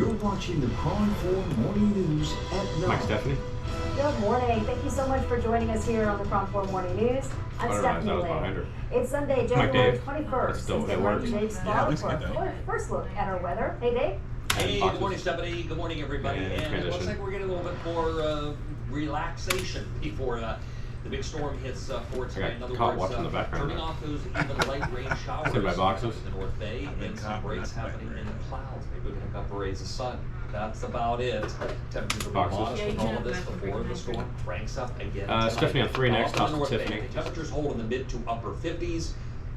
You're watching the KRON 4 Morning News at 9. Mike, Stephanie. Good morning. Thank you so much for joining us here on the KRON 4 Morning News. I'm Stephanie Lane. It's Sunday, January 21st. Still Dave for first look at our weather. Hey, Dave. Hey, good morning, Stephanie. Good morning, everybody. And it looks like we're getting a little bit more relaxation before the big storm hits for tonight. In other words, turning off those even light rain showers in the North Bay and some breaks happening in the clouds. Maybe we can pick up rays of sun. That's about it. Temperatures will be modest with all of this before the storm cranks up again. Stephanie on 3 next. On the North Bay, temperatures hold in the mid to upper 50s.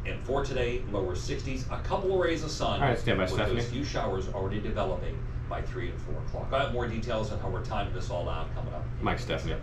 And for today, lower 60s. A couple of rays of sun. All right, stand by, with Stephanie. those few showers already developing by 3 and 4 o'clock. I have more details on how we're timing this all out coming up. Mike, Stephanie.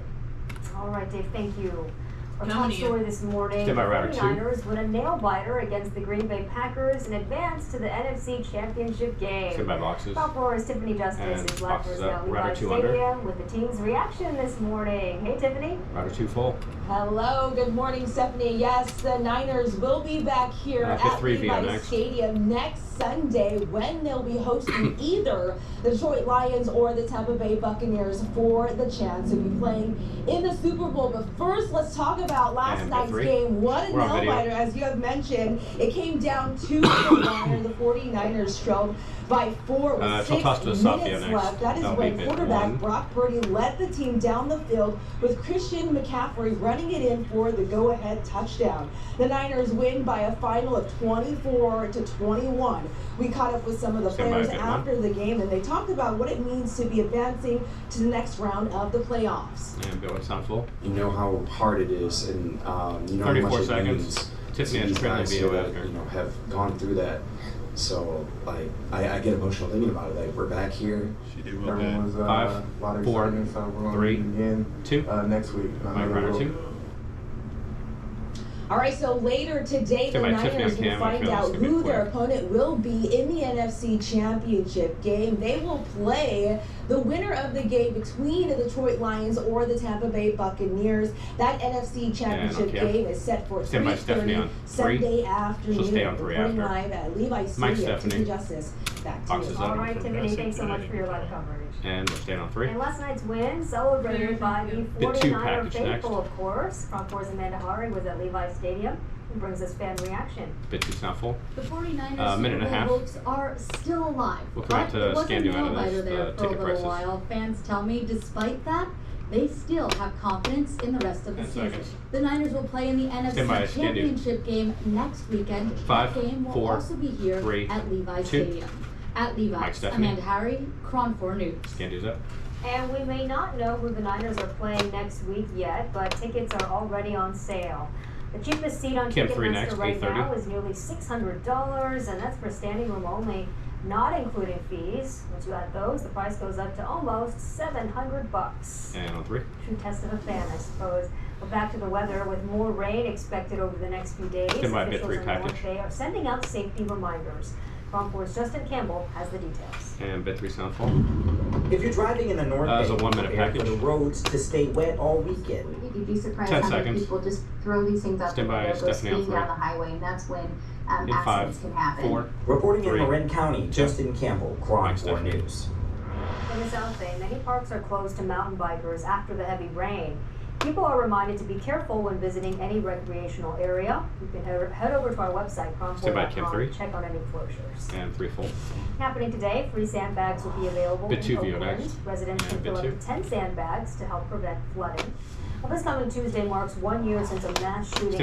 All right, Dave, thank you. Our top story this morning, the Router 2. 49ers win a nail-biter against the Green Bay Packers and advance to the NFC Championship game. Stand by boxes. Top floor is Tiffany Justice is left for Levi Stadium with the team's reaction this morning. Hey, Tiffany. Router 2 full. Hello, good morning, Stephanie. Yes, the Niners will be back here at Levi Stadium next Sunday when they'll be hosting either the Detroit Lions or the Tampa Bay Buccaneers for the chance to be playing in the Super Bowl. But first, let's talk about last night's game. What a nail-biter, as you have mentioned. It came down to the wire. The 49ers trailed by 4 with 6 minutes left. That is when quarterback Brock Purdy led the team down the field with Christian McCaffrey running it in for the go-ahead touchdown. The Niners win by a final of 24-21. We caught up with some of the players after the game, and they talked about what it means to be advancing to the next round of the playoffs. And Bill, it's not full. You know how hard it is, and you know how much it means. Tiffany has guys that have gone through that. So, like, I get emotional thinking about it. Like, we're back here. She did well. 5, 4, 3, 2. Next week. Mike, Router 2. All right, so later today, the Niners will find out who their opponent will be in the NFC Championship game. They will play the winner of the game between the Detroit Lions or the Tampa Bay Buccaneers. That NFC Championship game is set for 3:30 Sunday afternoon. Stay on 3 after. Live at Levi Stadium. Tiffany Justice, back to you. All right, Tiffany, thanks so much for your live coverage. And we're staying on 3. And last night's win, celebrated by the 49er faithful, of course. KRON 4's Amanda Hari was at Levi Stadium and brings us fan reaction. Bit 2's not full. The 49ers minute and a half. hopes are still alive. We'll come out to scan you out of this ticket prices. While fans tell me, despite that, they still have confidence in the rest of the season. The Niners will play in the NFC Championship game next weekend. 5, that game will 4, also be here 3, at Levi 2. Stadium. At Levi, Amanda Hari, KRON 4 News. Scandu's up. And we may not know who the Niners are playing next week yet, but tickets are already on sale. The cheapest seat on Ticketmaster right now is nearly $600, and that's for standing room only, not including fees. Once you add those, the price goes up to almost $700. And on 3. True test of a fan, I suppose. We're back to the weather with more rain expected over the next few days. Officials in North Bay are sending out safety reminders. KRON 4's Justin Campbell has the details. And bit 3 sound full. If you're driving in the North Bay, it's a 1 minute package. For the roads to stay wet all weekend. You'd be surprised how many people just throw these things up and go speeding down the highway, and that's when accidents can happen. 4, Reporting in Marin County, Justin Campbell, KRON 4 News. In the South Bay, many parks are closed to mountain bikers after the heavy rain. People are reminded to be careful when visiting any recreational area. You can head over to our website, KRON4.com, check on any closures. And 3 full. Happening today, free sandbags will be available bit 2 in Oakland. Residents can fill up to 10 sandbags to help prevent flooding. Well, this coming Tuesday marks 1 year since a mass shooting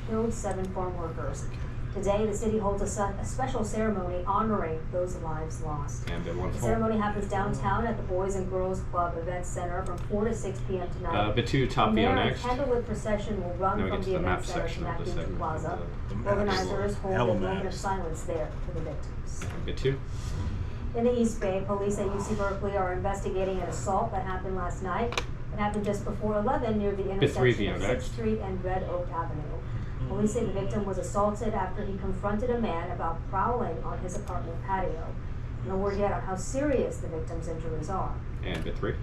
killed 7 farm workers. Today, the city holds a special ceremony honoring those lives lost. And the ceremony happens downtown at the Boys and Girls Club Event Center from 4 to 6 p.m. tonight. Bit 2 top VO next. A candlelit procession will run from the event center to Mackenzie Plaza. Organizers hold a moment of silence there for the victims. Bit 2. In the East Bay, police at UC Berkeley are investigating an assault that happened last night. It happened just before 11 near the intersection of 6th Street and Red Oak Avenue. Police say the victim was assaulted after he confronted a man about prowling on his apartment patio. No word yet on how serious the victim's injuries are. And bit 3.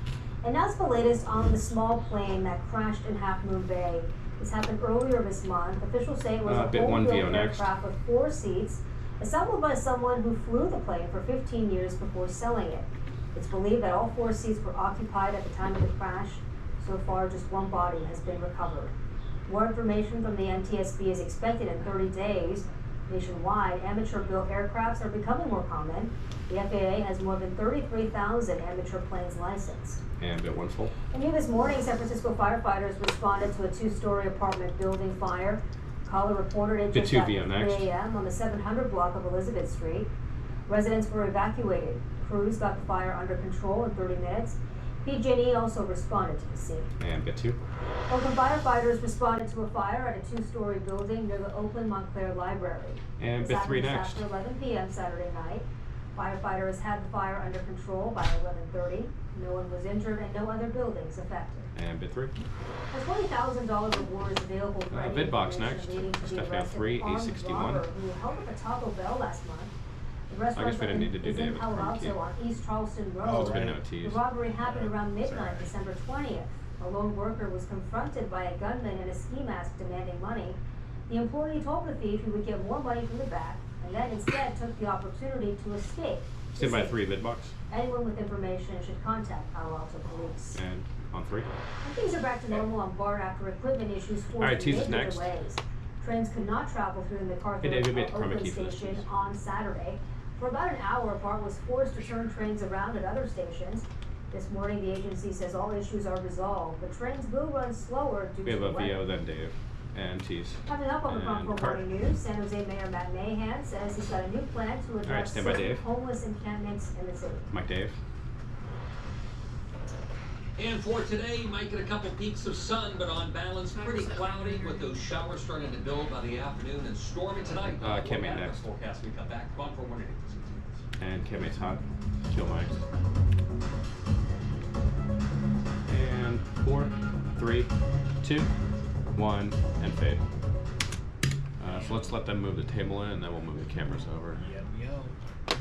And that's the latest on the small plane that crashed in Half Moon Bay. This happened earlier this month. Officials say it was a whole-built aircraft with 4 seats Assembled by someone who flew the plane for 15 years before selling it. It's believed that all 4 seats were occupied at the time of the crash. So far, just 1 body has been recovered. More information from the NTSB is expected in 30 days. Nationwide, amateur-built aircrafts are becoming more common. The FAA has more than 33,000 amateur planes licensed. And bit 1 full. And new this morning, San Francisco firefighters responded to a 2-story apartment building fire. Caller reported it just after 3 a.m. on the 700 block of Elizabeth Street. Residents were evacuated. Crews got the fire under control in 30 minutes. PG&E also responded to the scene. And bit 2. Oakland firefighters responded to a fire at a 2-story building near the Oakland Montclair Library. And bit 3 next. After 11 p.m. Saturday night, firefighters had the fire under control by 11:30. No one was injured and no other buildings affected. And bit 3. A $20,000 reward is available for any bid box information next. leading to the Stephanie arrest of 3, armed A61. robber who held up a Taco Bell last month. The restaurant guess we didn't need to do is in David Palo from Alto Keith. on East Charleston Road. Oh, it's been The OTs. robbery happened around midnight, December 20th. A lone worker was confronted by a gunman in a ski mask demanding money. The employee told the thief he would get more money from the back, and then instead took the opportunity to escape. Stand by 3 bid box. Anyone with information should contact Palo Alto Police. And on 3. And things are back to normal on BART after equipment issues forced T's major next. delays. Trains could not travel through the MacArthur Hey, Dave, we Oakland Keith for this, station please. on Saturday. For about an hour, BART was forced to turn trains around at other stations. This morning, the agency says all issues are resolved. The trains will run slower due We to have the a weather. VO, then Dave. And T's. Coming up on the And Front Cart. Morning News, San Jose Mayor Matt Mahan says he's got a new plan to address stand by, certain Dave. homeless encampments in the city. Mike Dave. And for today, you might get a couple peaks of sun, but on balance, pretty cloudy with those showers starting to build by the afternoon and stormy tonight. Kim We'll have next. the forecast we come back. Come on for 1 And Kimme's hot. Kill Mike. And 4, 3, 2, 1, and fade. So let's let them move the table in, and then we'll move the cameras over. Yep, yo.